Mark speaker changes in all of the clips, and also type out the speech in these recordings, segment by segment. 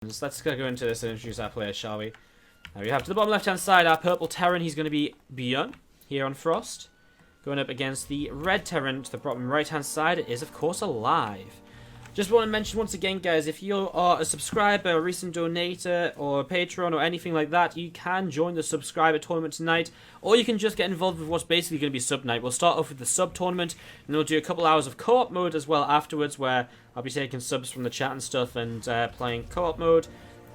Speaker 1: Let's go into this and introduce our players, shall we? We have to the bottom left-hand side our purple Terran. He's going to be ByuN here on Frost. Going up against the red Terran to the bottom right-hand side is, of course, aLive. Just want to mention once again, guys, if you are a subscriber, a recent donator, or a patron, or anything like that, you can join the subscriber tournament tonight, or you can just get involved with what's basically going to be sub night. We'll start off with the sub tournament, and we'll do a couple hours of co-op mode as well afterwards, where I'll be taking subs from the chat and stuff and playing co-op mode,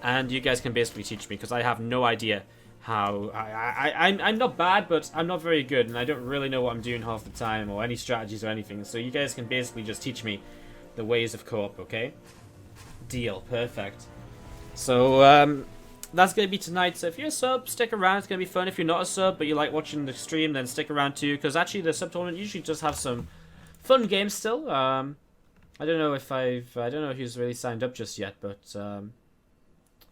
Speaker 1: and you guys can basically teach me, because I have no idea how... I'm not bad, but I'm not very good, and I don't really know what I'm doing half the time, or any strategies or anything, so you guys can basically just teach me the ways of co-op, okay? Deal. Perfect. So, that's going to be tonight. So if you're a sub, stick around. It's going to be fun. If you're not a sub, but you like watching the stream, then stick around too. Because actually, the sub tournament usually does have some fun games still. I don't know if I don't know who's really signed up just yet, but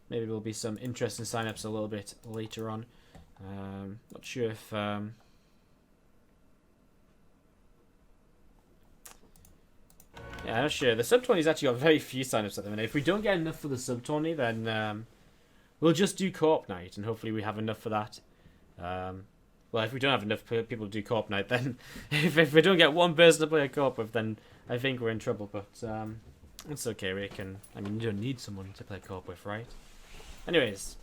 Speaker 1: maybe there'll be some interesting sign-ups a little bit later on. Not sure if... Yeah, I'm not sure. The sub-20's actually got very few sign-ups at the minute. If we don't get enough for the sub-20, then we'll just do co-op night, and hopefully we have enough for that. Well, if we don't have enough people to do co-op night, then if we don't get one person to play a co-op with, then I think we're in trouble. But it's okay. We can... I mean, you don't need someone to play co-op with, right? Anyways,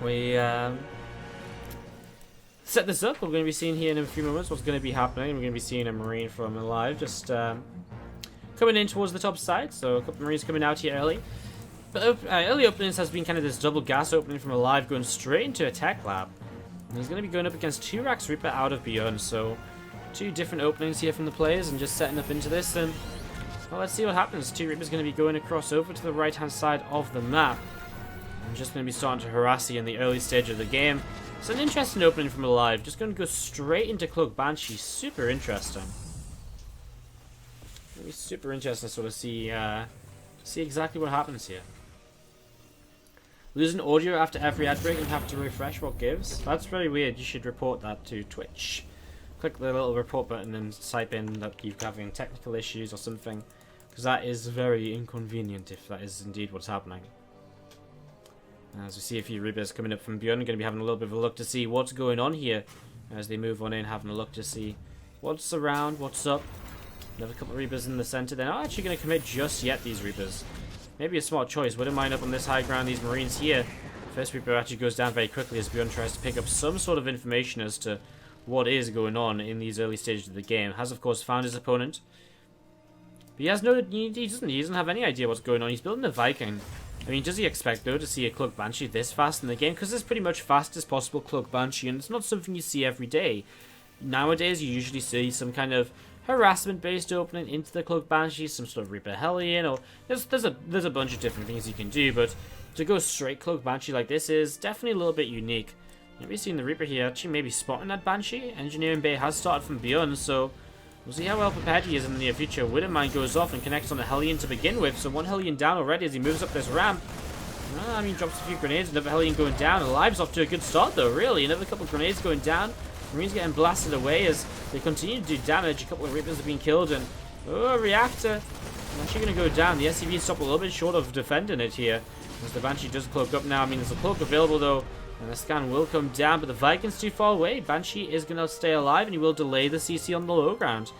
Speaker 1: we set this up. We're going to be seeing here in a few moments what's going to be happening. We're going to be seeing a Marine from aLive just... coming in towards the top side, so a couple of Marines coming out here early. But early openings has been kind of this double gas opening from aLive going straight into a tech lab. And he's going to be going up against 2 Rax Reaper out of ByuN, so 2 different openings here from the players and just setting up into this. And well, let's see what happens. 2 Reapers going to be going across over to the right hand side of the map. I'm just going to be starting to harass you in the early stage of the game. It's an interesting opening from aLive. Just going to go straight into Cloak Banshee. Super interesting. It'll be super interesting to sort of see exactly what happens here. Losing audio after every ad break and have to refresh what gives. That's very weird. You should report that to Twitch. Click the little report button and type in that you're having technical issues or something, because that is very inconvenient if that is indeed what's happening. As we see a few Reapers coming up from ByuN, going to be having a little bit of a look to see what's going on here as they move on in, having a look to see what's around, what's up. Another couple of Reapers in the center. They're not actually going to commit just yet, these Reapers. Maybe a smart choice. Wouldn't mind up on this high ground, these Marines here. First Reaper actually goes down very quickly as ByuN tries to pick up some sort of information as to what is going on in these early stages of the game. Has, of course, found his opponent. But he has no... He doesn't have any idea what's going on. He's building a Viking. I mean, does he expect, though, to see a Cloak Banshee this fast in the game? Because it's pretty much fastest possible Cloak Banshee, and it's not something you see every day. Nowadays, you usually see some kind of harassment-based opening into the Cloak Banshee, some sort of Reaper Hellion, or there's a bunch of different things you can do, but to go straight Cloak Banshee like this is definitely a little bit unique. Maybe seeing the Reaper here actually maybe spotting that Banshee. Engineering Bay has started from ByuN, so we'll see how well prepared he is in the near future. Widowmine goes off and connects on the Hellion to begin with, so one Hellion down already as he moves up this ramp. I mean, drops a few grenades, another Hellion going down. aLive's off to a good start though, really. Another couple of grenades going down. Marines getting blasted away as they continue to do damage. A couple of Reapers have been killed, and oh, Reactor actually going to go down. The SCV stop a little bit short of defending it here as the Banshee does cloak up now. I mean, there's a cloak available though, and the scan will come down, but the Viking's too far away. Banshee is going to stay alive, and he will delay the CC on the low ground.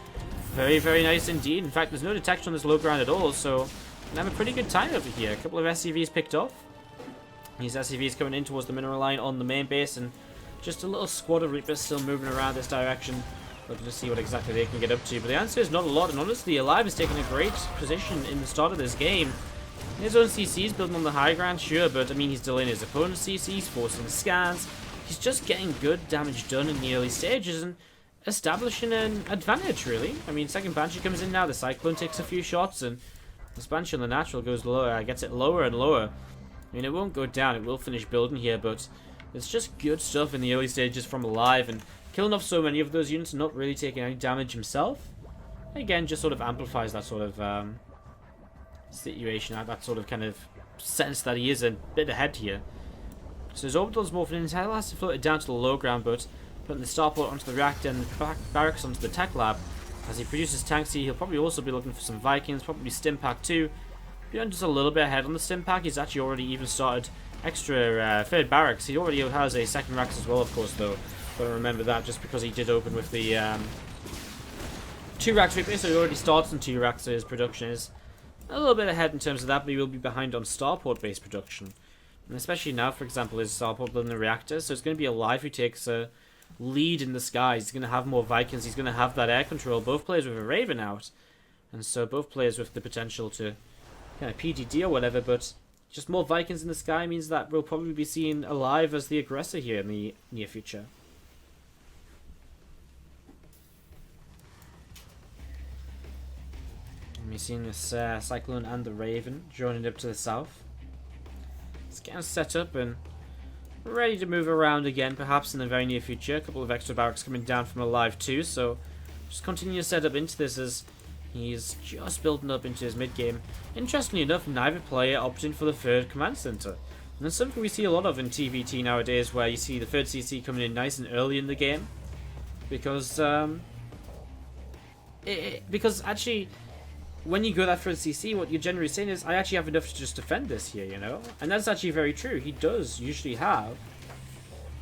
Speaker 1: Very, very nice indeed. In fact, there's no detection on this low ground at all, so we have a pretty good time over here. A couple of SCVs picked off. These SCVs coming in towards the mineral line on the main base, and just a little squad of Reapers still moving around this direction, looking to see what exactly they can get up to. But the answer is not a lot, and honestly, aLive is taking a great position in the start of this game. His own CC's building on the high ground, sure, but I mean, he's delaying his opponent's CC's, forcing scans. He's just getting good damage done in the early stages and establishing an advantage, really. I mean, second Banshee comes in now, the Cyclone takes a few shots, and this Banshee on the natural goes lower, gets it lower and lower. I mean, it won't go down, it will finish building here, but it's just good stuff in the early stages from aLive, and killing off so many of those units and not really taking any damage himself, again, just sort of amplifies that sort of situation, that sort of kind of sense that he is a bit ahead here. So his orbital's morphing in, his head has to float it down to the low ground, but putting the starport onto the reactor and the barracks onto the tech lab. As he produces tanks here, he'll probably also be looking for some Vikings, probably Stimpack too. ByuN just a little bit ahead on the stim pack. He's actually already even started extra third barracks. He already has a second racks as well, of course, though. But remember that just because he did open with the 2 racks victory, so he already starts on 2 racks, so his production is a little bit ahead in terms of that, but he will be behind on starport based production. And especially now, for example, his starport building the reactors, so it's going to be aLive who takes a lead in the skies. He's going to have more Vikings, he's going to have that air control, both players with a Raven out. And so both players with the potential to kind of PDD or whatever, but just more Vikings in the sky means that we'll probably be seeing aLive as the aggressor here in the near future. And we're seeing this Cyclone and the Raven joining up to the south. It's getting set up and ready to move around again, perhaps in the very near future. A couple of extra barracks coming down from aLive too, so just continue to set up into this as he's just building up into his mid-game. Interestingly enough, neither player opting for the third command center. And that's something we see a lot of in TvT nowadays, where you see the third CC coming in nice and early in the game. Because actually, when you go that third CC, what you're generally saying is, I actually have enough to just defend this here, you know? And that's actually very true. He does usually have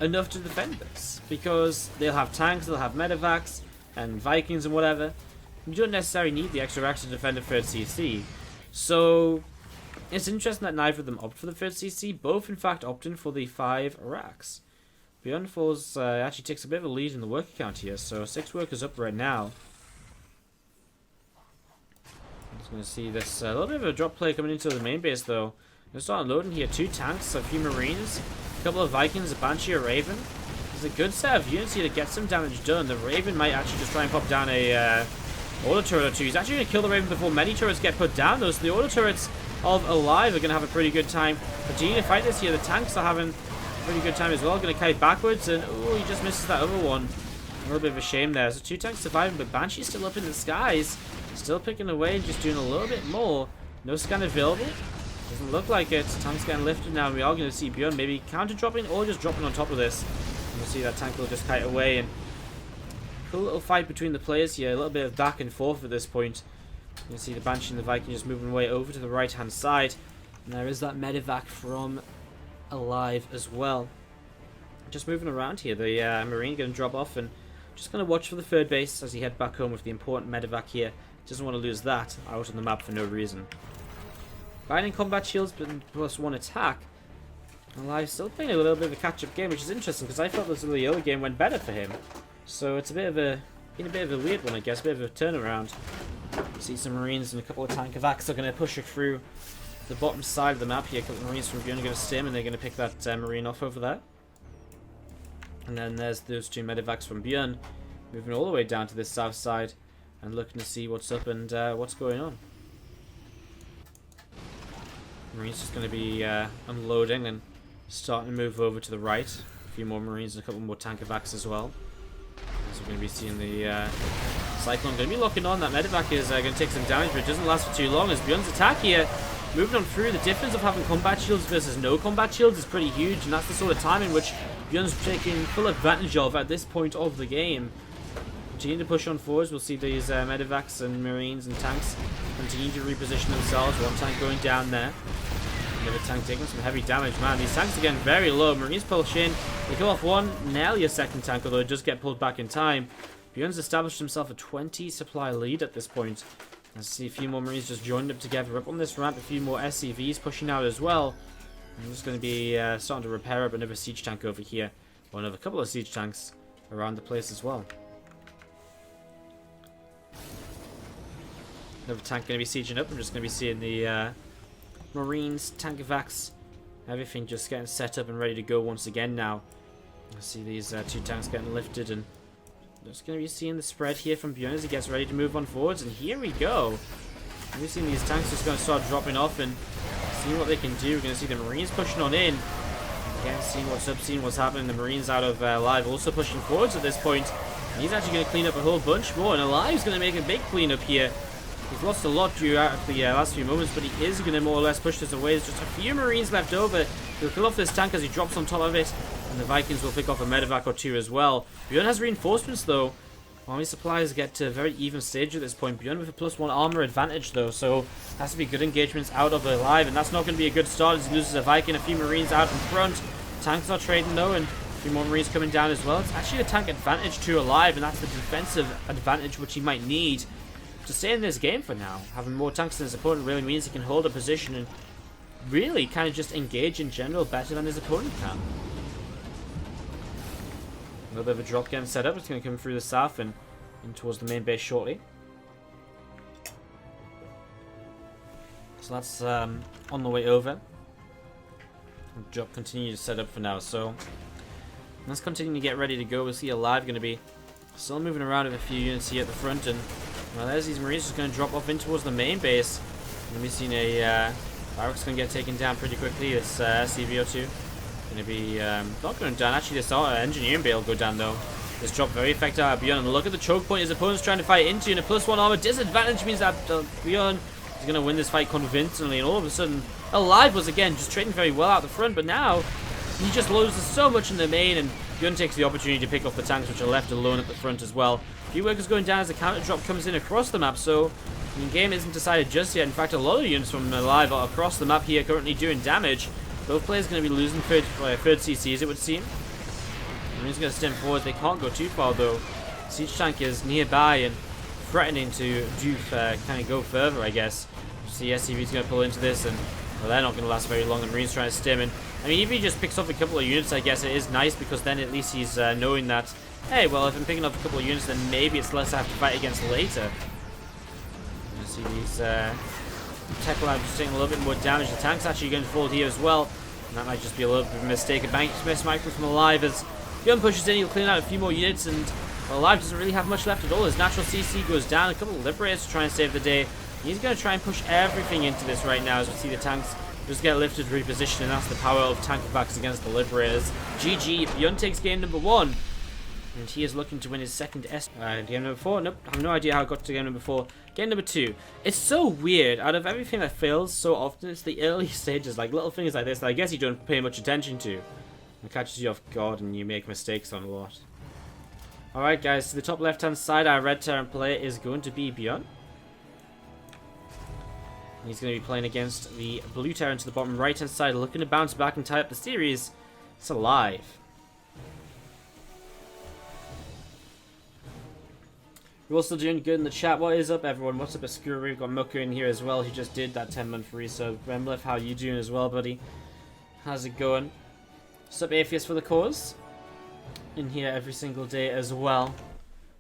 Speaker 1: enough to defend this. Because they'll have tanks, they'll have medevacs, and Vikings and whatever. You don't necessarily need the extra racks to defend a third CC. So, it's interesting that neither of them opt for the third CC. Both, in fact, opting for the 5 racks. ByuN Falls actually takes a bit of a lead in the worker count here. So, 6 workers up right now. I'm just going to see this a little bit of a drop play coming into the main base, though. I'm going to start unloading here. 2 tanks, a few Marines, a couple of Vikings, a Banshee, a Raven. There's a good set of units here to get some damage done. The Raven might actually just try and pop down a auto turret or 2. He's actually going to kill the Raven before many turrets get put down, though. So the auto turrets of aLive are going to have a pretty good time. Continue to fight this here. The tanks are having a pretty good time as well. Going to kite backwards, and oh, he just misses that other one. A little bit of a shame there. So 2 tanks surviving, but Banshee's still up in the skies. Still picking away, just doing a little bit more. No scan available. Doesn't look like it. Tank's getting lifted now. We are going to see ByuN maybe counter dropping or just dropping on top of this. We'll see that tank will just kite away, and cool little fight between the players here. A little bit of back and forth at this point. You can see the Banshee and the Viking just moving away over to the right hand side. And there is that medevac from aLive as well. Just moving around here. The Marine going to drop off and just going to watch for the third base as he head back home with the important medevac here. Doesn't want to lose that out on the map for no reason. Binding combat shields plus 1 attack. aLive still playing a little bit of a catch-up game, which is interesting because I thought this early early game went better for him. So it's been a bit of a weird one, I guess, a bit of a turnaround. See some Marines and a couple of tank evacs are going to push it through the bottom side of the map here. A couple of Marines from ByuN are going to stim, and they're going to pick that Marine off over there. And then there's those 2 medevacs from ByuN moving all the way down to this south side and looking to see what's up and what's going on. Marines just going to be unloading and starting to move over to the right. A few more Marines and a couple more tank evacs as well. As we're going to be seeing the Cyclone going to be locking on. That medevac is going to take some damage, but it doesn't last for too long as ByuN's attack here moving on through. The difference of having combat shields versus no combat shields is pretty huge, and that's the sort of time in which ByuN's taking full advantage of at this point of the game. Continue to push on forwards. We'll see these medevacs and Marines and tanks continue to reposition themselves. 1 tank going down there. Another tank taking some heavy damage. Man, these tanks are getting very low. Marines push in. They kill off 1, nearly a 2nd tank, although it does get pulled back in time. ByuN's established himself a 20 supply lead at this point. I see a few more Marines just joined up together up on this ramp. A few more SCVs pushing out as well. I'm just going to be starting to repair up another siege tank over here. Or another couple of siege tanks around the place as well. Another tank going to be sieging up. I'm just going to be seeing the Marines, tank evacs, everything just getting set up and ready to go once again now. I see these 2 tanks getting lifted, and just going to be seeing the spread here from ByuN as he gets ready to move on forwards. And here we go. We've seen these tanks just going to start dropping off and seeing what they can do. We're going to see the Marines pushing on in. Again, seeing what's up, seeing what's happening. The Marines out of aLive also pushing forwards at this point. And he's actually going to clean up a whole bunch more, and aLive's going to make a big cleanup here. He's lost a lot throughout the last few moments, but he is going to more or less push this away. There's just a few Marines left over. He'll kill off this tank as he drops on top of it, and the Vikings will pick off a medevac or 2 as well. ByuN has reinforcements though, Army supplies get to a very even stage at this point. ByuN with a +1 armor advantage though, so has to be good engagements out of aLive, and that's not going to be a good start as he loses a Viking, a few Marines out in front. Tanks are trading though, and a few more Marines coming down as well. It's actually a tank advantage to aLive, and that's the defensive advantage which he might need to stay in this game for now. Having more tanks than his opponent really means he can hold a position and really kind of just engage in general better than his opponent can. A little bit of a drop getting set up. It's going to come through the south and in towards the main base shortly. So that's on the way over. Drop continue to set up for now. So let's continue to get ready to go. We'll see aLive going to be still moving around with a few units here at the front, and well, there's these Marines just going to drop off in towards the main base. And we've seen a barracks going to get taken down pretty quickly. This SCV-02 going to be not going down. Actually, this engineering bay will go down though. This drop very effective out of ByuN. And look at the choke point his opponent's trying to fight into, and a +1 armor disadvantage means that ByuN is going to win this fight convincingly. And all of a sudden, aLive was again just trading very well out the front, but now he just loses so much in the main, and ByuN takes the opportunity to pick off the tanks which are left alone at the front as well. A few workers going down as the counter drop comes in across the map, so the game isn't decided just yet. In fact, a lot of units from aLive are across the map here currently doing damage. Both players going to be losing third CCs, it would seem. Marines going to stem forward. They can't go too far though. Siege tank is nearby and threatening to kind of go further, I guess. See, SCV's going to pull into this, and well, they're not going to last very long. The Marines trying to stem in. I mean, if he just picks off a couple of units, I guess it is nice, because then at least he's knowing that, hey, well, if I'm picking up a couple of units, then maybe it's less I have to fight against later. You see these tech labs just taking a little bit more damage. The tank's actually going to fall here as well, and that might just be a little bit of a mistake. A bank miss micro from aLive as ByuN pushes in. He'll clean out a few more units, and well, aLive doesn't really have much left at all. His natural CC goes down. A couple of Liberators to try and save the day. He's going to try and push everything into this right now as we see the tanks just get lifted, repositioned, and that's the power of tank backs against the Liberators. GG, ByuN takes game number 1. And he is looking to win his second game number 4. Nope, I have no idea how I got to game number 4. Game number 2. It's so weird. Out of everything that fails so often, it's the early stages, like little things like this that I guess you don't pay much attention to. It catches you off guard and you make mistakes on a lot. Alright guys, to the top left hand side, our red Terran player is going to be ByuN. He's going to be playing against the blue Terran to the bottom right hand side, looking to bounce back and tie up the series. It's aLive. We're all still doing good in the chat. What is up, everyone? What's up, Ascura? We've got Mucker in here as well, who just did that 10-month resub. Remlif, how you doing as well, buddy? How's it going? What's up, Atheist for the Cause? In here every single day as well.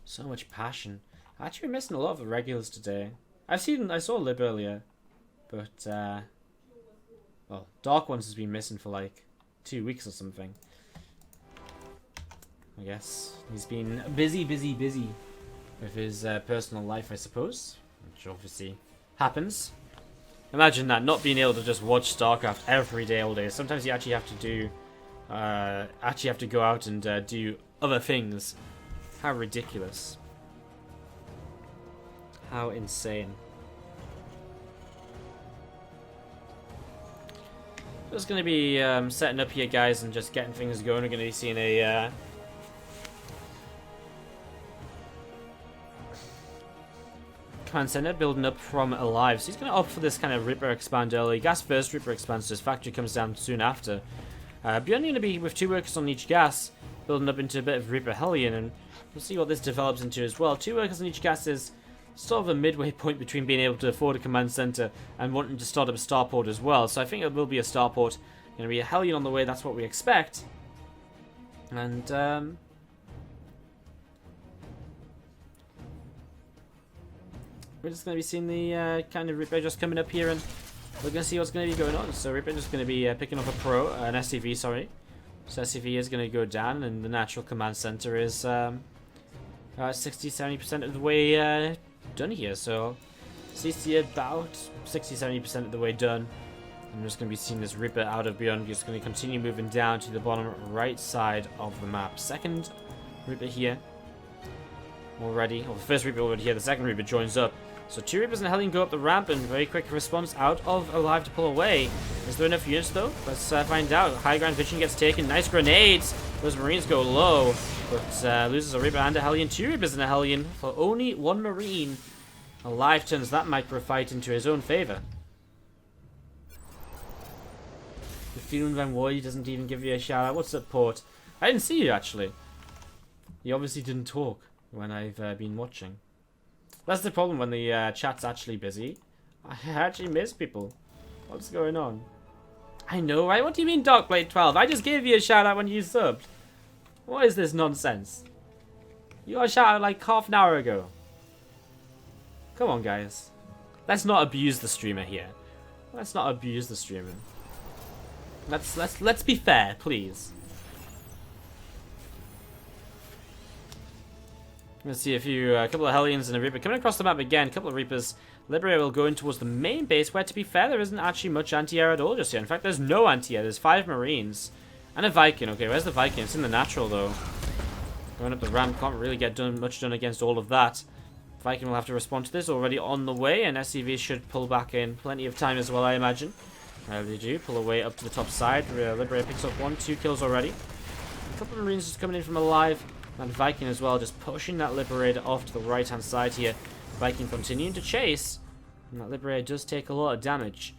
Speaker 1: So much passion. Actually, we're missing a lot of the regulars today. I saw Lib earlier, but well, Dark Ones has been missing for like 2 weeks or something. I guess he's been busy with his personal life, I suppose, which obviously happens. Imagine that, not being able to just watch StarCraft every day, all day. Sometimes you actually have to do, go out and do other things. How ridiculous! How insane! Just going to be setting up here, guys, and just getting things going. We're going to be seeing a command center building up from aLive. So he's going to opt for this kind of Ripper expand early. Gas first, Ripper expands, so his factory comes down soon after. ByuN going to be with 2 workers on each gas, building up into a bit of Ripper Hellion, and we'll see what this develops into as well. 2 workers on each gas is sort of a midway point between being able to afford a command center and wanting to start up a starport as well. So I think it will be a starport. Going to be a Hellion on the way, that's what we expect. And we're just going to be seeing the kind of Ripper just coming up here, and we're going to see what's going to be going on. So Ripper just going to be picking up an SCV, sorry. So SCV is going to go down, and the natural command center is 60-70% of the way done here. So CC about 60-70% of the way done. I'm just going to be seeing this Ripper out of ByuN. Just going to continue moving down to the bottom right side of the map. Second Ripper here already. Well, the first Ripper already here. The second Ripper joins up. So 2 Rippers and Hellion go up the ramp, and very quick response out of aLive to pull away. Is there enough units though? Let's find out. High ground vision gets taken. Nice grenades. Those Marines go low. But loses a Reaper and a Hellion. 2 Reapers and a Hellion for only 1 Marine. aLive turns that micro fight into his own favour. The feeling Van Wardy doesn't even give you a shout out. What's up, Port? I didn't see you actually. You obviously didn't talk when I've been watching. That's the problem when the chat's actually busy. I actually miss people. What's going on? I know, right? What do you mean, Darkblade12? I just gave you a shout out when you subbed. What is this nonsense? You got a shout out like half an hour ago. Come on, guys. Let's not abuse the streamer here. Let's not abuse the streamer. Let's be fair, please. Let's see a couple of Hellions and a Reaper coming across the map again. A couple of Reapers. Liberator will go in towards the main base, where to be fair, there isn't actually much anti-air at all just yet. In fact, there's no anti-air. There's 5 Marines and a Viking. Okay, where's the Viking? It's in the natural though. Going up the ramp, can't really get much done against all of that. Viking will have to respond to this. Already on the way, and SCV should pull back in plenty of time as well, I imagine. They do pull away up to the top side. Liberator picks up 2 kills already. A couple of Marines just coming in from aLive. And Viking as well, just pushing that Liberator off to the right-hand side here. Viking continuing to chase. And that Liberator does take a lot of damage.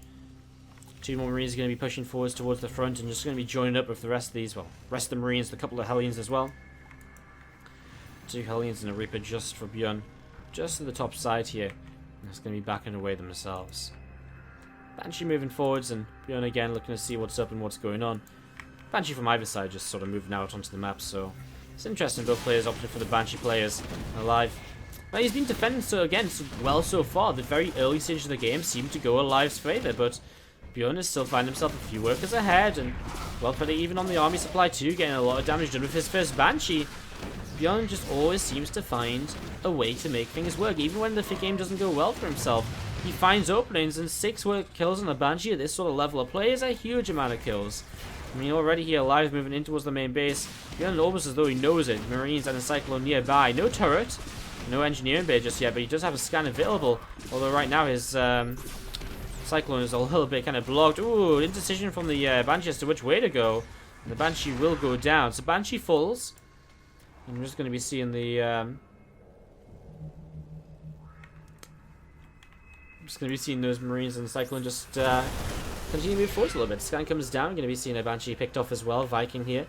Speaker 1: 2 more Marines are going to be pushing forwards towards the front and just going to be joining up with the rest of these. Well, rest of the Marines, the couple of Hellions as well. 2 Hellions and a Reaper just for ByuN. Just to the top side here. And it's going to be backing away themselves. Banshee moving forwards and ByuN again looking to see what's up and what's going on. Banshee from either side just sort of moving out onto the map, so it's interesting both players opted for the Banshee players aLive. But he's been defending so well so far. The very early stage of the game seemed to go aLive's favour, but ByuN is still finding himself a few workers ahead, and well, pretty even on the army supply too, getting a lot of damage done with his first Banshee. ByuN just always seems to find a way to make things work, even when the game doesn't go well for himself. He finds openings, and 6 kills on a Banshee at this sort of level of play is a huge amount of kills. I mean, already here, aLive moving in towards the main base. ByuN almost as though he knows it. Marines and a Cyclone nearby. No turret, no engineering bay just yet, but he does have a scan available. Although right now his Cyclone is a little bit kind of blocked. Ooh, indecision from the Banshee as to which way to go. And the Banshee will go down. So Banshee falls. And we're just going to be seeing the... just going to be seeing those Marines and Cyclone just continue to move forward a little bit. Scan comes down. Going to be seeing a Banshee picked off as well. Viking here.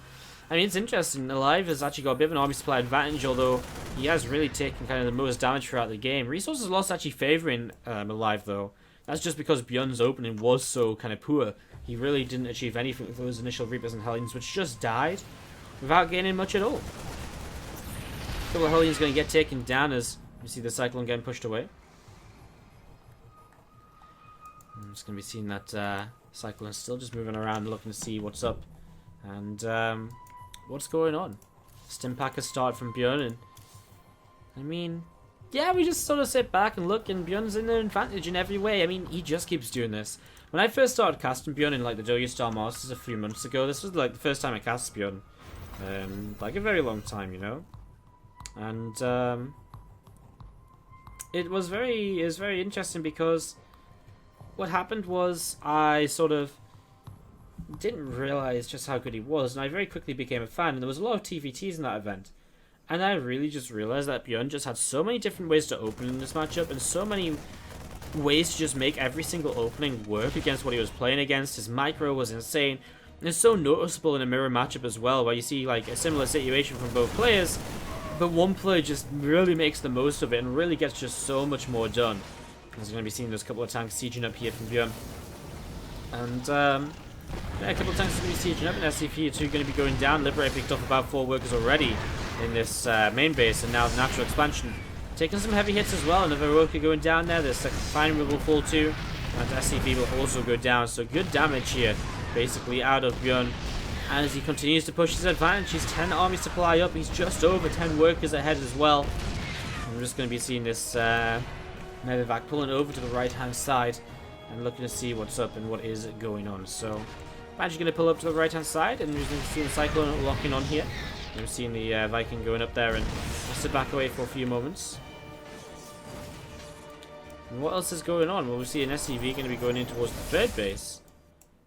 Speaker 1: I mean, it's interesting. aLive has actually got a bit of an army supply advantage, although he has really taken kind of the most damage throughout the game. Resources lost actually favouring aLive, though. That's just because ByuN's opening was so kind of poor. He really didn't achieve anything with those initial Reapers and Hellions, which just died without gaining much at all. A couple of Hellions going to get taken down as you see the Cyclone getting pushed away. I'm just going to be seeing that Cyclone still just moving around looking to see what's up and what's going on. Stimpack has started from ByuN, and I mean, yeah, we just sort of sit back and look, and ByuN's in an advantage in every way. I mean, he just keeps doing this. When I first started casting ByuN in like the W Star Masters a few months ago, this was like the first time I cast ByuN, like a very long time, you know, and it was very interesting because what happened was I sort of didn't realize just how good he was, and I very quickly became a fan, and there was a lot of TvTs in that event, and I really just realized that ByuN just had so many different ways to open in this matchup, and so many ways to just make every single opening work against what he was playing against. His micro was insane, and it's so noticeable in a mirror matchup as well, where you see like a similar situation from both players, but one player just really makes the most of it and really gets just so much more done. As we're going to be seeing those couple of tanks sieging up here from ByuN. And, yeah, a couple of tanks are going to be sieging up, and SCP2 going to be going down. Liberator picked off about 4 workers already in this main base, and now the natural expansion. Taking some heavy hits as well. Another worker going down there. The second final will fall too. And SCP will also go down. So good damage here, basically, out of ByuN. And as he continues to push his advantage, he's 10 army supply up. He's just over 10 workers ahead as well. And we're just going to be seeing this... Medevac pulling over to the right-hand side and looking to see what's up and what is going on. So, Banshee going to pull up to the right-hand side, and we're seeing Cyclone locking on here. We're seeing the Viking going up there, and we'll sit back away for a few moments. And what else is going on? Well, we see an SCV going to be going in towards the third base.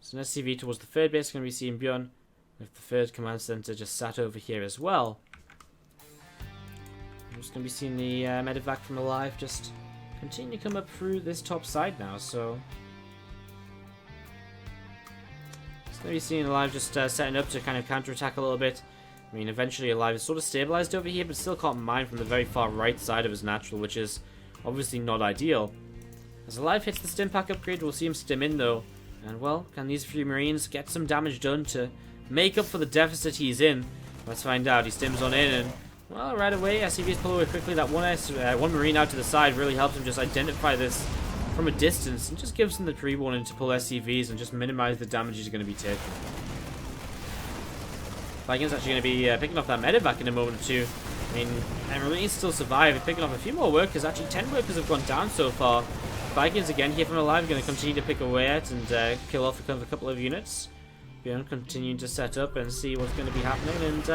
Speaker 1: So an SCV towards the third base, going to be seeing ByuN with the third command center just sat over here as well. I'm just going to be seeing the medevac from aLive just continue to come up through this top side now, so... Just going to be seeing aLive just setting up to kind of counter-attack a little bit. I mean, eventually aLive is sort of stabilized over here, but still can't mine from the very far right side of his natural, which is obviously not ideal. As aLive hits the stim pack upgrade, we'll see him stim in though. And well, can these few Marines get some damage done to make up for the deficit he's in? Let's find out. He stims on in and, well, right away, SCVs pull away quickly. That one Marine out to the side really helps him just identify this from a distance and just gives him the pre-warning to pull SCVs and just minimize the damage he's going to be taking. Viking's actually going to be picking off that medevac in a moment or two. I mean, and Marines still survive. He's picking off a few more workers. Actually, 10 workers have gone down so far. Vikings again here from aLive, going to continue to pick away at and kill off a couple of units. ByuN continuing to set up and see what's going to be happening. And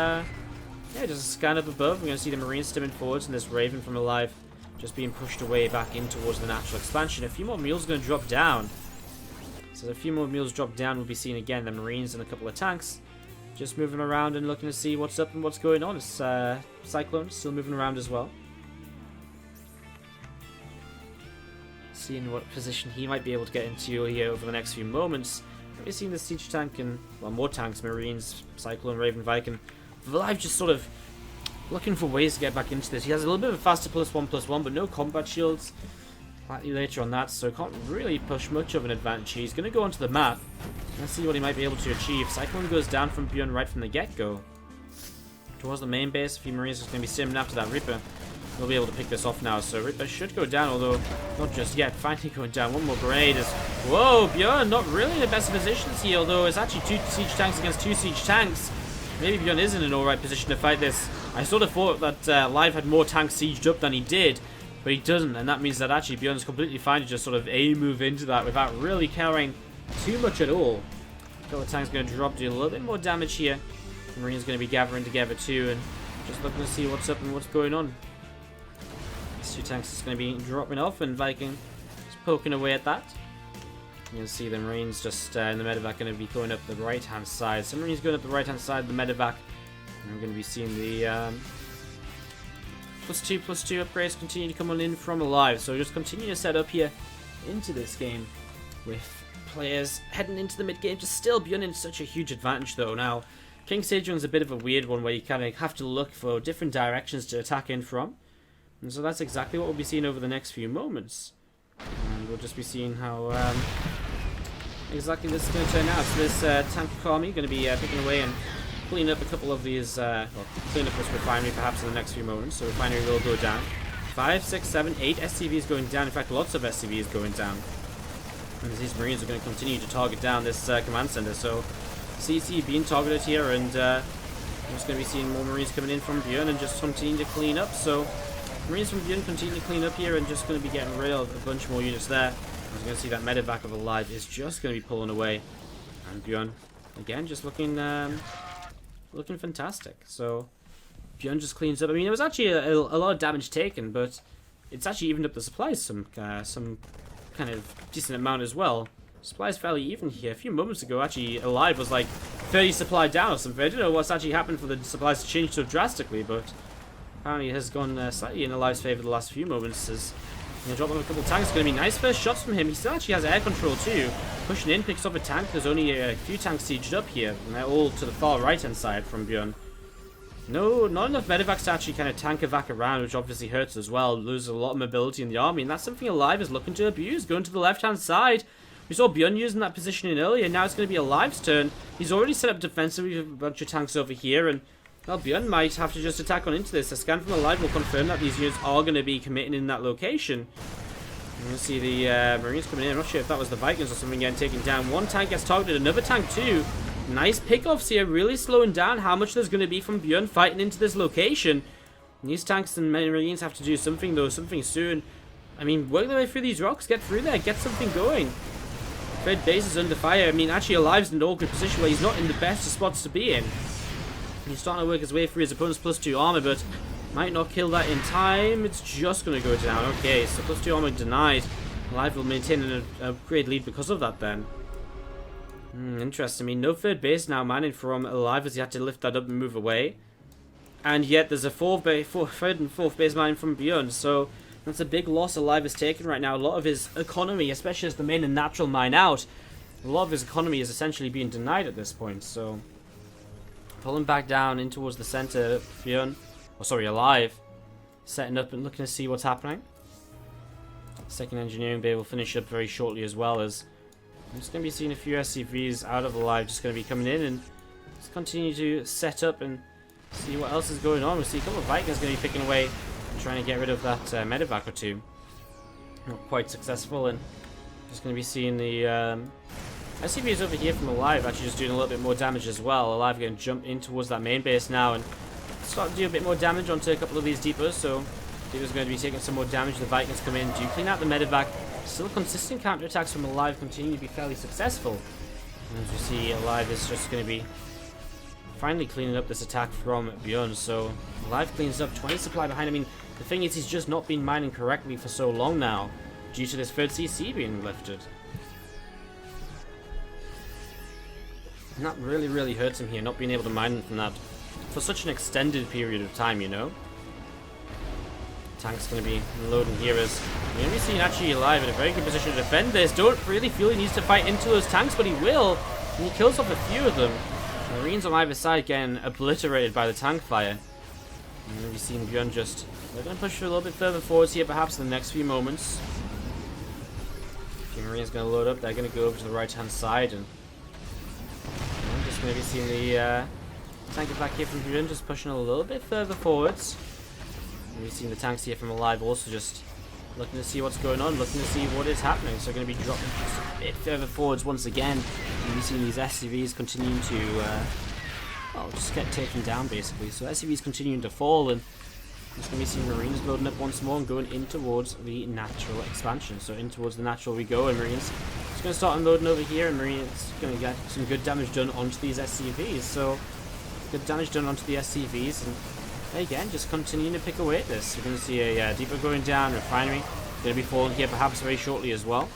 Speaker 1: yeah, just scan up above. We're going to see the Marines stimming forwards and this Raven from aLive just being pushed away back in towards the natural expansion. A few more mules going to drop down. So a few more mules drop down. We'll be seeing again the Marines and a couple of tanks just moving around and looking to see what's up and what's going on. It's Cyclone still moving around as well. Seeing what position he might be able to get into here over the next few moments. We've seen the siege tank and, well, more tanks, Marines, Cyclone, Raven, Viking. aLive just sort of looking for ways to get back into this. He has a little bit of a faster +1/+1, but no combat shields. Slightly later on that, so can't really push much of an advantage. He's going to go onto the map. Let's see what he might be able to achieve. Cyclone goes down from ByuN right from the get-go. Towards the main base, a few Marines are going to be simming after that Reaper. We'll be able to pick this off now, so Reaper should go down, although not just yet. Finally going down. One more grenade is... Whoa, ByuN not really in the best of positions here, although it's actually 2 siege tanks against 2 siege tanks. Maybe ByuN is in an alright position to fight this. I sort of thought that aLive had more tanks sieged up than he did, but he doesn't, and that means that actually ByuN's completely fine to just sort of move into that without really carrying too much at all. A couple of tanks going to drop, do a little bit more damage here. The Marine's going to be gathering together too, and just looking to see what's up and what's going on. These 2 tanks is going to be dropping off, and Viking is poking away at that. You can see the Marines just in the medevac going to be going up the right-hand side. Some Marines going up the right-hand side of the medevac. And we're going to be seeing the +2/+2 upgrades continue to come on in from aLive. So just continue to set up here into this game with players heading into the mid-game. Just still ByuN in such a huge advantage though. Now, King Sejong's a bit of a weird one where you kind of have to look for different directions to attack in from. And so that's exactly what we'll be seeing over the next few moments. And we'll just be seeing how exactly this is going to turn out. So this tank army going to be picking away and clean up a couple of these, well, clean up this refinery perhaps in the next few moments. So refinery will go down. 5, 6, 7, 8 SCVs going down. In fact, lots of SCVs going down. And these Marines are going to continue to target down this command center. So CC being targeted here, and I'm just going to be seeing more Marines coming in from ByuN and just continue to clean up. So Marines from ByuN continue to clean up here and just going to be getting rid of a bunch more units there. I'm going to see that medevac of aLive is just going to be pulling away. And ByuN, again, just looking fantastic. So ByuN just cleans up. I mean, it was actually a lot of damage taken, but it's actually evened up the supplies some kind of decent amount as well. Supplies fairly even here. A few moments ago, actually, aLive was like 30 supply down or something. I don't know what's actually happened for the supplies to change so drastically, but apparently it has gone slightly in aLive's favor the last few moments. As you know, dropping a couple of tanks, going to be nice first shots from him. He still actually has air control too. Pushing in, picks up a tank. There's only a few tanks sieged up here, and they're all to the far right-hand side from ByuN. No, not enough medevacs to actually kind of tank evac around, which obviously hurts as well. Loses a lot of mobility in the army, and that's something aLive is looking to abuse. Going to the left-hand side. We saw ByuN using that positioning earlier. Now it's going to be aLive's turn. He's already set up defensively with a bunch of tanks over here, and well, ByuN might have to just attack on into this. A scan from aLive will confirm that these units are going to be committing in that location. You can see the Marines coming in. I'm not sure if that was the Vikings or something getting taken down. One tank gets targeted, another tank too. Nice pickoffs here, really slowing down how much there's going to be from ByuN fighting into this location. And these tanks and Marines have to do something though, something soon. I mean, work their way through these rocks, get through there, get something going. Third base is under fire. I mean, actually aLive's in an awkward position where he's not in the best of spots to be in. He's starting to work his way through his opponent's +2 armor, but might not kill that in time. It's just going to go down. Okay, so +2 armor denied. aLive will maintain an upgrade lead because of that then. Interesting. I mean, no third base now manning from aLive as he had to lift that up and move away. And yet there's a third and fourth base mine from ByuN, so that's a big loss aLive is taking right now. A lot of his economy, especially as the main and natural mine out, a lot of his economy is essentially being denied at this point. So pulling back down in towards the center, ByuN, or sorry, aLive, setting up and looking to see what's happening. Second engineering bay will finish up very shortly as well, as I'm just going to be seeing a few SCVs out of aLive just going to be coming in and just continue to set up and see what else is going on. We'll see a couple of Vikings going to be picking away and trying to get rid of that medevac or two. Not quite successful, and just going to be seeing the SCVs over here from aLive actually just doing a little bit more damage as well. aLive going to jump in towards that main base now and start to do a bit more damage onto a couple of these deepers, so Deeper's going to be taking some more damage. The Vikings come in, do clean out the medevac. Still consistent counterattacks from aLive continue to be fairly successful. And as you see, aLive is just going to be finally cleaning up this attack from ByuN. So aLive cleans up 20 supply behind. I mean, the thing is, he's just not been mining correctly for so long now due to this third CC being lifted. And that really hurts him here, not being able to mine from that for such an extended period of time, you know. Tank's going to be loading here as we're going to be seeing actually aLive in a very good position to defend this. Don't really feel he needs to fight into those tanks, but he will. And he kills off a few of them. Marines on either side getting obliterated by the tank fire. And we're going to be seeing ByuN just, they're going to push a little bit further forwards here perhaps in the next few moments. A few Marines going to load up. They're going to go over to the right hand side, and I'm just going to be seeing the tank attack here from ByuN just pushing a little bit further forwards. And we've seen the tanks here from aLive also just looking to see what's going on, looking to see what is happening. So going to be dropping just a bit further forwards once again. And we've seen these SCVs continuing to, well, just get taken down basically. So SCVs continuing to fall, and just going to be seeing Marines loading up once more and going in towards the natural expansion. So in towards the natural we go, and Marines just going to start unloading over here, and Marines going to get some good damage done onto these SCVs. So good damage done onto the SCVs, and again, just continuing to pick away at this. You're going to see a depot going down, refinery going to be falling here perhaps very shortly as well.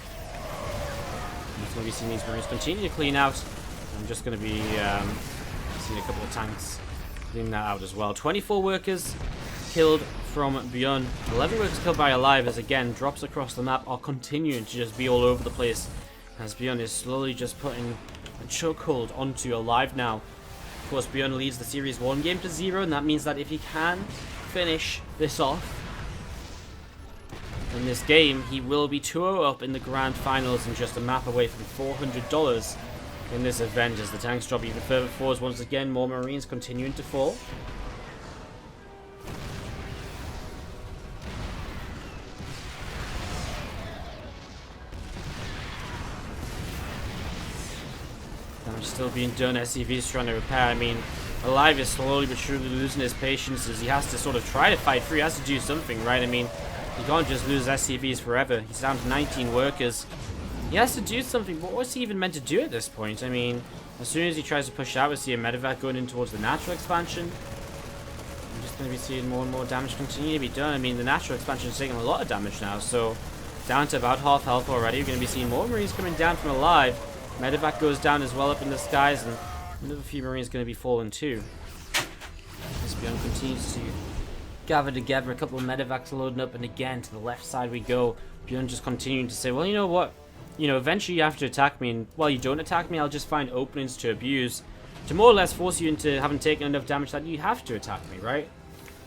Speaker 1: You're going to be seeing these Marines continue to clean out. I'm just going to be seeing a couple of tanks cleaning that out as well. 24 workers killed from ByuN. 11 workers killed by aLive, as again, drops across the map are continuing to just be all over the place, as ByuN is slowly just putting a chokehold onto aLive now. Of course, ByuN leads the Series 1 game to 0, and that means that if he can finish this off in this game, he will be 2-0 up in the Grand Finals and just a map away from $400 in this event, as the tanks drop even further forwards once again. More Marines continuing to fall. Damage still being done. SCV's trying to repair. I mean, aLive is slowly but surely losing his patience, as he has to sort of try to fight through. He has to do something, right? I mean, you can't just lose SCVs forever. He's down to 19 workers. He has to do something, but what's he even meant to do at this point? I mean, as soon as he tries to push out, we see a medevac going in towards the natural expansion. I'm just going to be seeing more and more damage continue to be done. I mean, the natural expansion is taking a lot of damage now, so down to about half health already. We're going to be seeing more Marines coming down from aLive. Medevac goes down as well up in the skies, and another few Marines going to be falling too. As ByuN continues to gather together, a couple of medevacs loading up, and again to the left side we go. ByuN just continuing to say, well, you know what? You know, eventually you have to attack me, and while you don't attack me, I'll just find openings to abuse, to more or less force you into having taken enough damage that you have to attack me, right?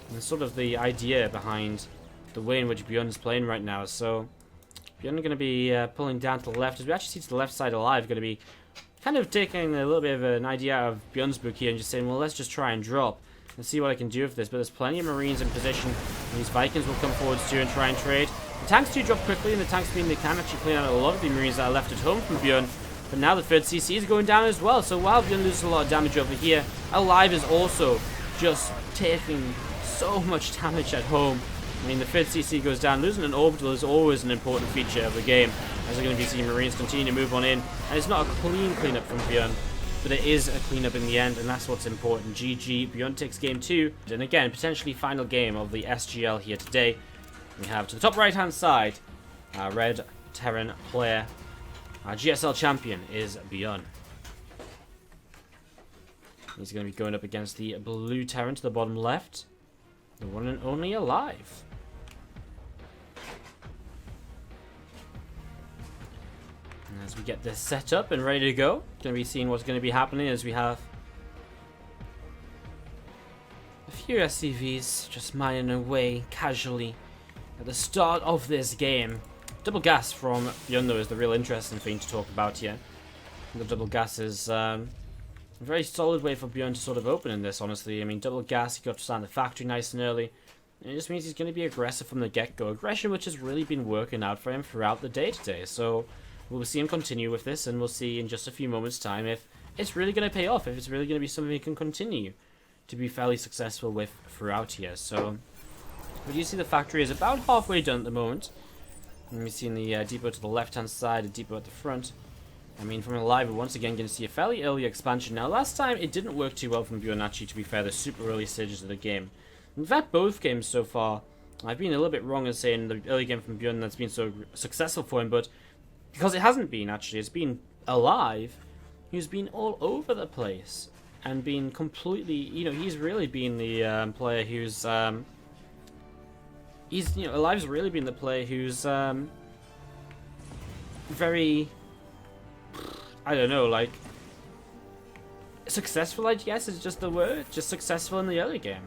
Speaker 1: And that's sort of the idea behind the way in which ByuN is playing right now. So ByuN going to be pulling down to the left, as we actually see to the left side aLive going to be kind of taking a little bit of an idea out of ByuN's book here and just saying, well, let's just try and drop and see what I can do with this. But there's plenty of Marines in position, and these Vikings will come forwards too and try and trade. The tanks do drop quickly, and the tanks mean they can actually clean out a lot of the Marines that are left at home from ByuN. But now the third CC is going down as well, so while ByuN loses a lot of damage over here, aLive is also just taking so much damage at home. I mean, the third CC goes down. Losing an orbital is always an important feature of the game, as we're going to be seeing Marines continue to move on in. And it's not a clean cleanup from ByuN, but it is a cleanup in the end, and that's what's important. GG, ByuN takes game 2, and again, potentially final game of the SGL here today. We have to the top right-hand side, our red Terran player. Our GSL champion is ByuN. He's going to be going up against the blue Terran to the bottom left. The one and only aLive. And as we get this set up and ready to go, going to be seeing what's going to be happening as we have a few SCVs just mining away casually at the start of this game. Double gas from ByuN, though, is the real interesting thing to talk about here. The double gas is a very solid way for ByuN to sort of open in this, honestly. I mean, double gas, he got to start the factory nice and early. And it just means he's going to be aggressive from the get-go. Aggression which has really been working out for him throughout the day today. So we'll see him continue with this, and we'll see in just a few moments' time if it's really going to pay off, if it's really going to be something he can continue to be fairly successful with throughout here. So we do see the factory is about halfway done at the moment. And we see in the depot to the left-hand side, a depot at the front. I mean, from aLive, we're once again going to see a fairly early expansion. Now, last time, it didn't work too well from ByuN, actually, to be fair, the super early stages of the game. In fact, both games so far, I've been a little bit wrong in saying the early game from ByuN that's been so successful for him, but because it hasn't been, actually. It's been aLive who's been all over the place and been completely, you know, he's really been the player who's, aLive's really been the player who's, very, I don't know, like, successful, I guess, is just the word. Just successful in the early game.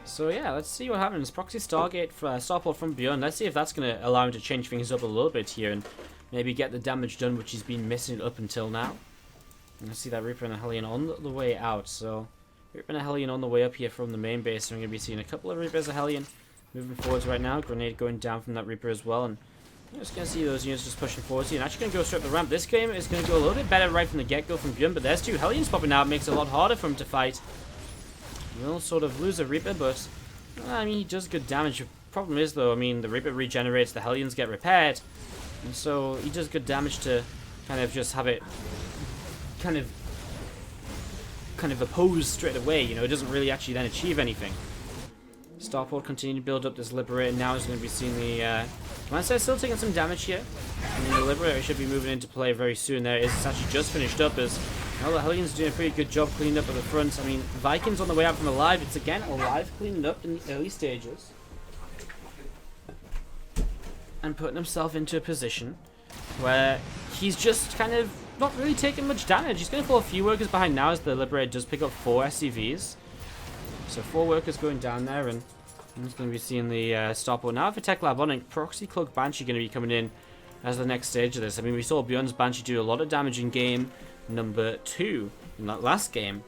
Speaker 1: So yeah, let's see what happens. Proxy Stargate for Starport from ByuN. Let's see if that's going to allow him to change things up a little bit here and maybe get the damage done, which he's been missing up until now. And I see that Reaper and a Hellion on the way out. So Reaper and a Hellion on the way up here from the main base. So we're going to be seeing a couple of Reapers, a Hellion moving forwards right now. Grenade going down from that Reaper as well. And you're just going to see those units just pushing forwards here. And actually going to go straight up the ramp. This game is going to go a little bit better right from the get-go from ByuN. But there's two Hellions popping out. Makes it a lot harder for him to fight. We'll sort of lose a Reaper, but I mean, he does good damage. The problem is, though, I mean, the Reaper regenerates, the Hellions get repaired, and so he does good damage to kind of just have it kind of opposed straight away. You know, it doesn't really actually then achieve anything. Starport continuing to build up this Liberator. Now is going to be seeing the Command Center still taking some damage here. I mean, the Liberator should be moving into play very soon. There it is. It's actually just finished up as well, the Hellions doing a pretty good job cleaning up at the front. I mean, Vikings on the way out from aLive. It's again aLive cleaning up in the early stages and putting himself into a position where he's just kind of not really taking much damage. He's going to fall a few workers behind now as the Liberator does pick up 4 SCVs. So 4 workers going down there, and I'm just going to be seeing the Starport now for Tech Lab on it. Proxy Cloak Banshee going to be coming in as the next stage of this. I mean, we saw ByuN's Banshee do a lot of damage in game number 2 in that last game.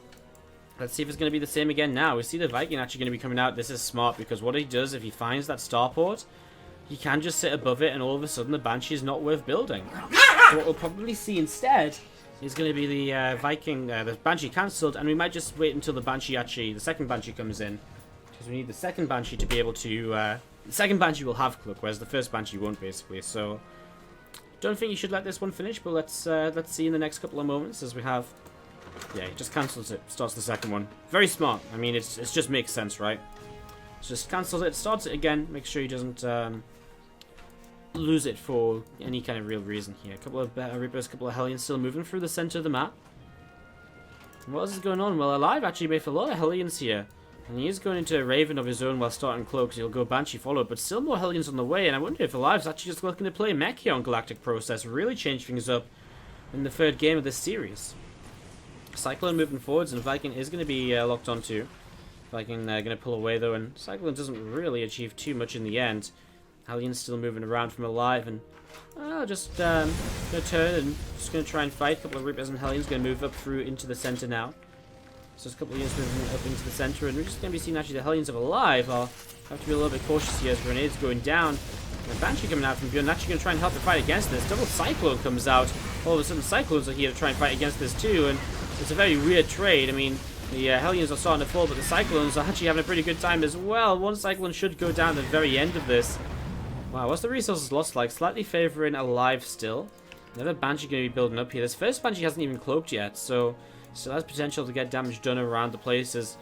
Speaker 1: Let's see if it's going to be the same again now. We see the Viking actually going to be coming out. This is smart because what he does, if he finds that Starport, he can just sit above it and all of a sudden the Banshee is not worth building. So what we'll probably see instead is going to be the the Banshee cancelled, and we might just wait until the Banshee actually, the second Banshee comes in, because we need the second Banshee to be able to, the second Banshee will have Cloak, whereas the first Banshee won't, basically. So don't think you should let this one finish, but let's see in the next couple of moments as we have. Yeah, he just cancels it, starts the second one. Very smart. I mean, it's just makes sense, right? Just cancels it, starts it again. Make sure he doesn't lose it for any kind of real reason here. A couple of Reapers, a couple of Hellions still moving through the center of the map. What else is going on? Well, aLive actually made for a lot of Hellions here. And he is going into a Raven of his own while starting Cloaks. He'll go Banshee followed, but still more Hellions on the way. And I wonder if aLive's actually just looking to play mech here on Galactic Process. Really change things up in the third game of this series. Cyclone moving forwards, and Viking is going to be locked on too. Viking going to pull away though, and Cyclone doesn't really achieve too much in the end. Hellions still moving around from aLive, and just going to turn and just going to try and fight. A couple of Reapers and Hellions going to move up through into the center now. So there's a couple of units moving up into the center, and we're just going to be seeing actually the Hellions of aLive. I'll have to be a little bit cautious here as grenades going down. And Banshee coming out from ByuN, actually going to try and help the fight against this. Double Cyclone comes out. All of a sudden Cyclones are here to try and fight against this too, and it's a very weird trade. I mean, the Hellions are starting to fall, but the Cyclones are actually having a pretty good time as well. One Cyclone should go down at the very end of this. Wow, what's the resources lost like? Slightly favoring aLive still. Another Banshee going to be building up here. This first Banshee hasn't even cloaked yet, so still has potential to get damage done around the places.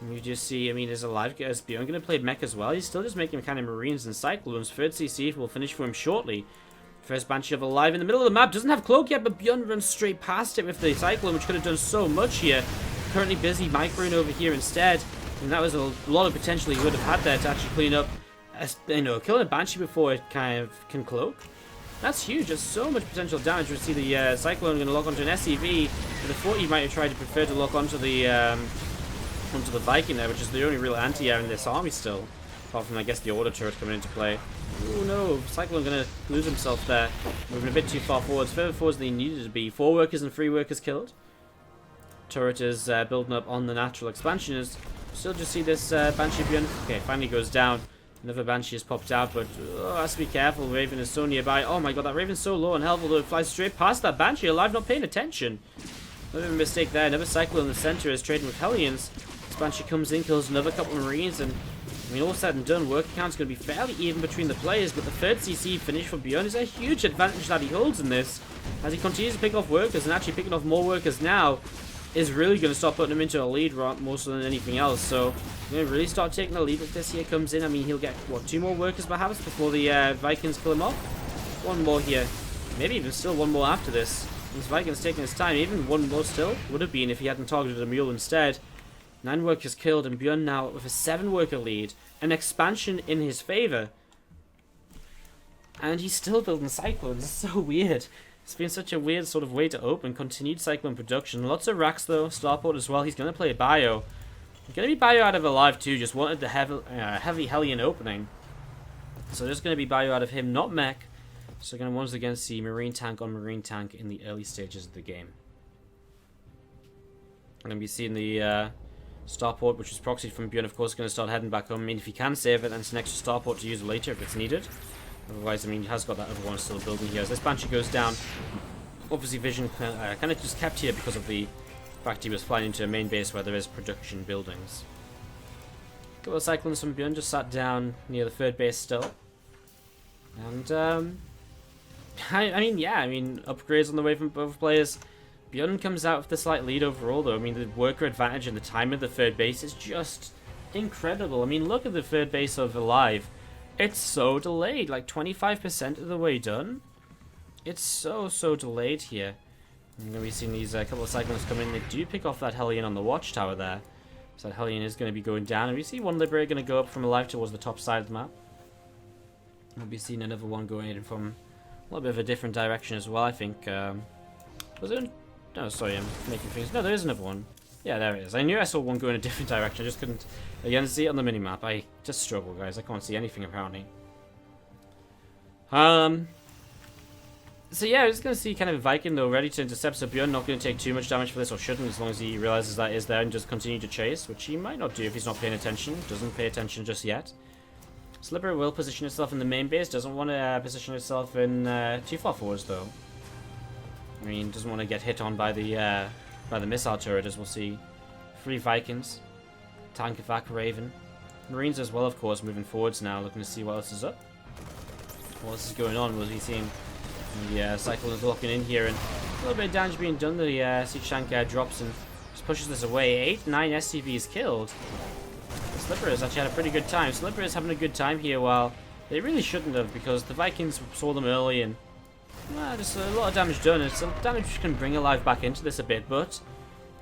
Speaker 1: And you just see, I mean, is ByuN going to play mech as well? He's still just making kind of Marines and Cyclones. Third CC will finish for him shortly. First Banshee of aLive in the middle of the map. Doesn't have cloak yet, but ByuN runs straight past it with the Cyclone, which could have done so much here. Currently busy microing over here instead. And that was a lot of potential he would have had there to actually clean up, killing a Banshee before it kind of can cloak. That's huge. There's so much potential damage. We see the Cyclone going to lock onto an SCV. With a 40, might have tried to prefer to lock onto the Viking there, which is the only real anti-air in this army still. Apart from, I guess, the Order turret coming into play. Oh no, Cyclone going to lose himself there. Moving a bit too far forwards. Further forwards than he needed to be. 4 workers and 3 workers killed. Turret is building up on the natural expansion. Is still just see this Banshee ByuN. Okay, finally goes down. Another Banshee has popped out, but has to be careful. Raven is so nearby. Oh my god, that Raven's so low on health, although it flies straight past that Banshee. aLive not paying attention. Another mistake there. Another Cyclone in the center is trading with Hellions. This Banshee comes in, kills another couple of Marines, and I mean, all said and done, worker count's going to be fairly even between the players, but the third CC finish for ByuN is a huge advantage that he holds in this. As he continues to pick off workers, and actually picking off more workers now, is really going to start putting him into a lead more so than anything else. So, going to really start taking the lead if this here comes in. I mean, he'll get, what, 2 more workers perhaps before the Vikings kill him off? 1 more here. Maybe even still 1 more after this. This Vikings taking his time. Even 1 more still would have been if he hadn't targeted a mule instead. 9 workers killed, and ByuN now with a 7 worker lead. An expansion in his favor. And he's still building Cyclones. It's so weird. It's been such a weird sort of way to open. Continued Cyclone production. Lots of racks though. Starport as well. He's going to play ByuN. Going to be ByuN out of aLive too. Just wanted the heavy Hellion opening. So there's going to be ByuN out of him, not Mech. So going to once again see Marine Tank on Marine Tank in the early stages of the game. I'm going to be seeing the Starport, which is proxied from ByuN, of course, going to start heading back home. I mean, if he can save it, then it's an extra Starport to use later if it's needed. Otherwise, I mean, he has got that other one still building here. As this Banshee goes down, obviously Vision kind of just kept here because of the fact he was flying into a main base where there is production buildings. A couple of Cyclones from ByuN just sat down near the 3rd base still. And, I mean, upgrades on the way from both players. ByuN comes out with the slight lead overall, though. I mean, the worker advantage and the time of the 3rd base is just incredible. I mean, look at the 3rd base of aLive. It's so delayed, like 25% of the way done. It's so delayed here. I'm going to be seeing these couple of Cyclones come in. They do pick off that Hellion on the watchtower there. So that Hellion is going to be going down. And we see one Liberator going to go up from aLive towards the top side of the map. We'll be seeing another one going in from a little bit of a different direction as well, I think. Was it? No, sorry, I'm making things. No, there is another one. Yeah, there it is. I knew I saw one go in a different direction. I just couldn't, again, see it on the minimap. I just struggle, guys. I can't see anything, apparently. So yeah, we're just going to see kind of Viking, though, ready to intercept. So ByuN not going to take too much damage for this, or shouldn't, as long as he realizes that is there and just continue to chase, which he might not do if he's not paying attention. Doesn't pay attention just yet. Slipper will position itself in the main base. Doesn't want to position itself in too far forwards, though. I mean, doesn't want to get hit on by the missile turret, as we'll see. 3 Vikings. Tank Evac Raven. Marines as well, of course, moving forwards now, looking to see what else is up. What else is going on? We'll be seeing the Cyclone is locking in here, and a little bit of damage being done. The Siege Tank drops and just pushes this away. 8-9 SCVs killed. Slipper has actually had a pretty good time. Slipper is having a good time here, while they really shouldn't have, because the Vikings saw them early, and just a lot of damage done. It's damage which can bring aLive back into this a bit, but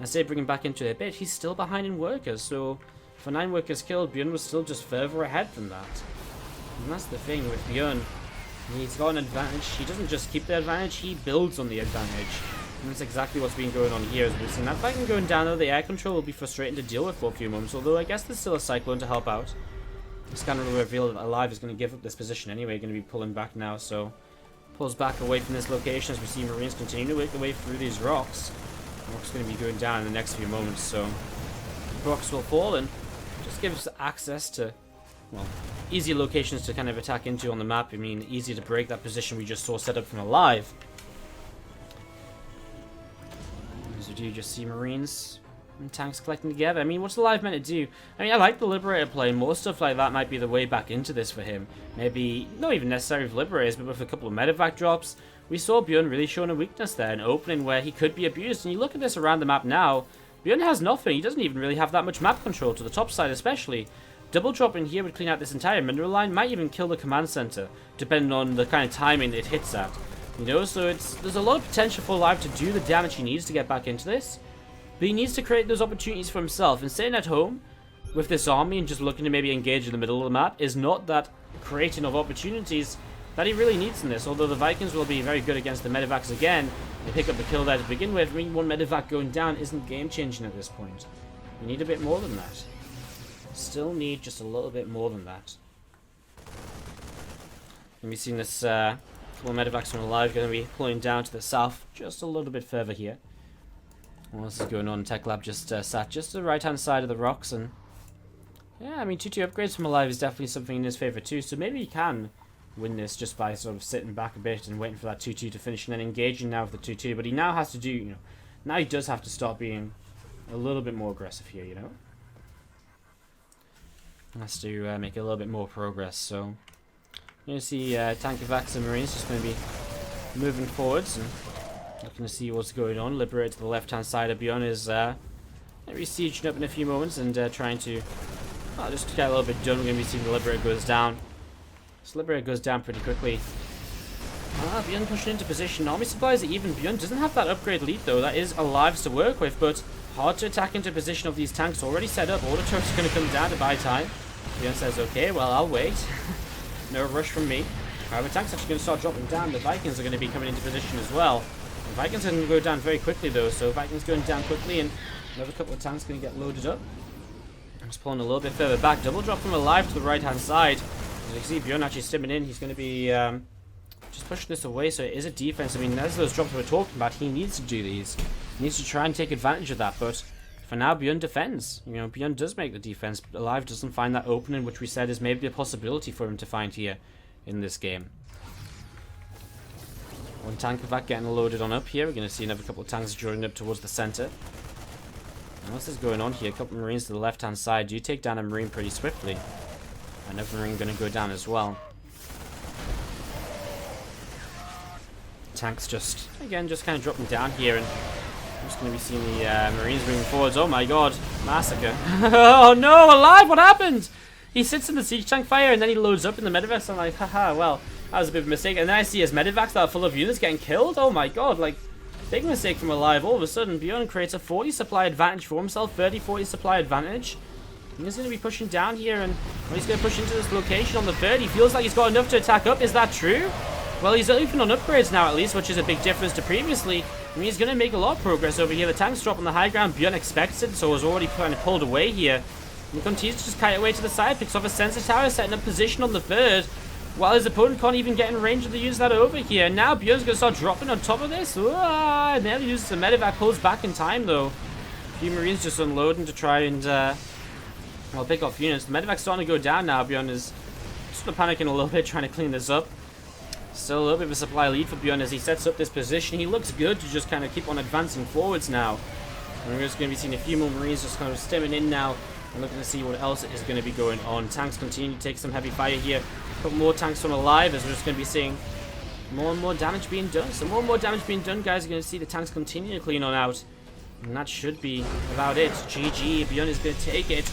Speaker 1: I say bring him back into it a bit, he's still behind in workers, so for 9 workers killed, ByuN was still just further ahead than that. And that's the thing with ByuN. He's got an advantage. He doesn't just keep the advantage, he builds on the advantage. And that's exactly what's been going on here. As we've seen that Viking going down, though, the air control will be frustrating to deal with for a few moments, although I guess there's still a Cyclone to help out. This kind of reveal that aLive is going to give up this position anyway, going to be pulling back now, so pulls back away from this location as we see Marines continue to work their way through these rocks. The rock's going to be going down in the next few moments, so the rocks will fall and just gives access to, well, easier locations to kind of attack into on the map. I mean, easier to break that position we just saw set up from aLive. As we do just see Marines and tanks collecting together. I mean, what's aLive meant to do? I mean, I like the Liberator play. More stuff like that might be the way back into this for him. Maybe, not even necessarily with Liberators, but with a couple of medevac drops. We saw ByuN really showing a weakness there, an opening where he could be abused. And you look at this around the map now, ByuN has nothing. He doesn't even really have that much map control to the top side especially. Double drop in here would clean out this entire mineral line, might even kill the command center, depending on the kind of timing it hits at. You know, so there's a lot of potential for aLive to do the damage he needs to get back into this. But he needs to create those opportunities for himself. And sitting at home with this army and just looking to maybe engage in the middle of the map is not that creating of opportunities that he really needs in this. Although the Vikings will be very good against the Medivacs again. They pick up the kill there to begin with. I mean, one Medivac going down isn't game-changing at this point. We need a bit more than that. Still need just a little bit more than that. And we've seen this couple of Medivacs from aLive going to be pulling down to the south just a little bit further here. What else is going on? Tech Lab just sat just to the right hand side of the rocks, and yeah, I mean 2-2 upgrades from aLive is definitely something in his favour too, so maybe he can win this just by sort of sitting back a bit and waiting for that 2-2 to finish and then engaging now with the 2-2, but he now has to do, you know, now he does have to start being a little bit more aggressive here, you know. Has to make a little bit more progress, so you're going to see Tankovacs and Marines just going to be moving forwards and looking to see what's going on. Liberator to the left hand side of ByuN is maybe sieging up in a few moments and trying to just get a little bit done. We're going to be seeing the Liberator goes down. This Liberator goes down pretty quickly. ByuN pushing into position. Army supplies even. ByuN doesn't have that upgrade lead though. That is aLive's to work with, but hard to attack into position of these tanks already set up. All the turrets are going to come down to buy time. ByuN says, okay, well, I'll wait. No rush from me. However, tanks actually going to start dropping down. The Vikings are going to be coming into position as well. The Vikings are going to go down very quickly, though. So Vikings going down quickly, and another couple of tanks going to get loaded up. I'm just pulling a little bit further back. Double drop from aLive to the right-hand side. As you can see, ByuN actually stimming in. He's going to be just pushing this away, so it is a defense. I mean, as those drops we're talking about, he needs to do these. He needs to try and take advantage of that, but for now, ByuN defends. You know, ByuN does make the defense, but aLive doesn't find that opening, which we said is maybe a possibility for him to find here in this game. One Tankovac getting loaded on up here. We're going to see another couple of tanks joining up towards the center. And what's this going on here? A couple of Marines to the left-hand side. You take down a Marine pretty swiftly. Another Marine going to go down as well. Tanks just, again, just kind of dropping down here, and I'm just going to be seeing the Marines moving forwards. Oh my god, massacre. Oh no, aLive, what happened? He sits in the siege tank fire and then he loads up in the Medivacs. I'm like, haha, well, that was a bit of a mistake. And then I see his Medivacs that are full of units getting killed. Oh my god, like, big mistake from aLive. All of a sudden, ByuN creates a 40 supply advantage for himself, 30-40 supply advantage. And he's going to be pushing down here, and he's going to push into this location on the 30. He feels like he's got enough to attack up. Is that true? Well, he's even on upgrades now at least, which is a big difference to previously. I mean, he's going to make a lot of progress over here. The tanks drop on the high ground. ByuN expects it, so was already kind of pulled away here. And he continues to just kite away to the side, picks off a sensor tower, setting up position on the third, while his opponent can't even get in range of the units that are over here. Now ByuN's going to start dropping on top of this. And nearly uses the Medivac, pulls back in time though. A few Marines just unloading to try and well, pick off units. The Medivac's starting to go down now. ByuN is sort of panicking a little bit, trying to clean this up. Still a little bit of a supply lead for ByuN as he sets up this position. He looks good to just kind of keep on advancing forwards now. And we're just going to be seeing a few more Marines just kind of stemming in now and looking to see what else is going to be going on. Tanks continue to take some heavy fire here. A couple more tanks from aLive as we're just going to be seeing more and more damage being done. So more and more damage being done, guys. Are going to see the tanks continue to clean on out. And that should be about it. GG. ByuN is going to take it.